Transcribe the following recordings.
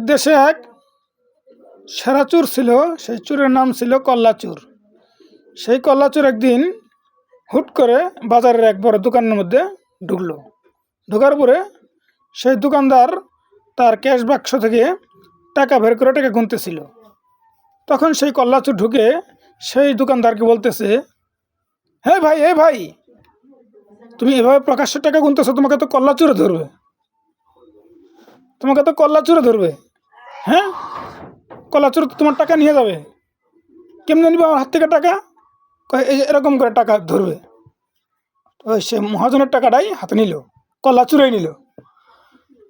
দেশে এক সেরা চোর ছিল। সেই চোরের নাম ছিল কল্লাচোর। সেই কল্লাচোর একদিন হুট করে বাজারের এক বড় দোকানের মধ্যে ঢুকলো। ঢোকার পরে সেই দোকানদার তার ক্যাশ বাক্স থেকে টাকা বের করে টাকা গুনতেছিল। তখন সেই কল্লাচোর ঢুকে সেই দোকানদারকে বলতেছে, হে ভাই, তুমি এভাবে প্রকাশ্য টাকা গুনতেছো, তোমাকে তো কল্লাচোরে ধরবে, হ্যাঁ, কল্লাচোর তো তোমার টাকা নিয়ে যাবে। কেমনে নিবে আমার হাত থেকে টাকা? কয় এই যে এরকম করে টাকা ধরবে। ওই সে মহাজনের টাকাটাই হাতে নিল, কল্লাচোরাই নিল।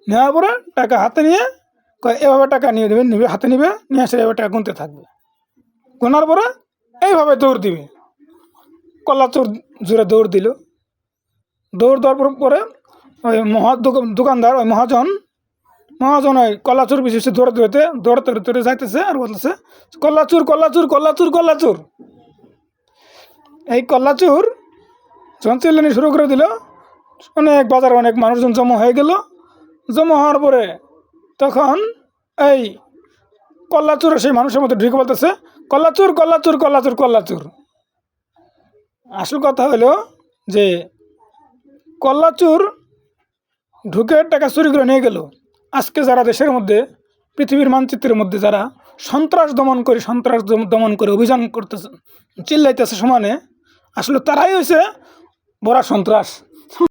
নেওয়ার পরে টাকা হাতে নিয়ে কয় এভাবে টাকা নিবে হাতে নিবে, নিয়ে আসে এভাবে টাকা গুনতে থাকবে। গোনার পরে এইভাবে দৌড় দিবে। কল্লাচোর জোরে দৌড় দিল। দৌড় দেওয়ার পরে ওই দোকানদার, ওই মহাজন ওই কল্লাচোর বিশেষ দৌড়তে যাইতেছে আর বলতেছে, কল্লাচোর। এই কল্লাচোর যখন চিল্লানি শুরু করে দিল, বাজারে অনেক মানুষজন জমা হয়ে গেল। জমা হওয়ার পরে তখন এই কল্লাচোর সেই মানুষের মধ্যে ঢুকে বলতেছে, কল্লাচোর। আসল কথা হলো যে কল্লাচোর ঢুকে টাকা চুরি করে নিয়ে গেল। আজকে যারা দেশের মধ্যে, পৃথিবীর মানচিত্রের মধ্যে যারা সন্ত্রাস দমন করে অভিযান করতেছে, চিল্লাইতেছে সমানে, আসলে তারাই হয়েছে বড় সন্ত্রাস।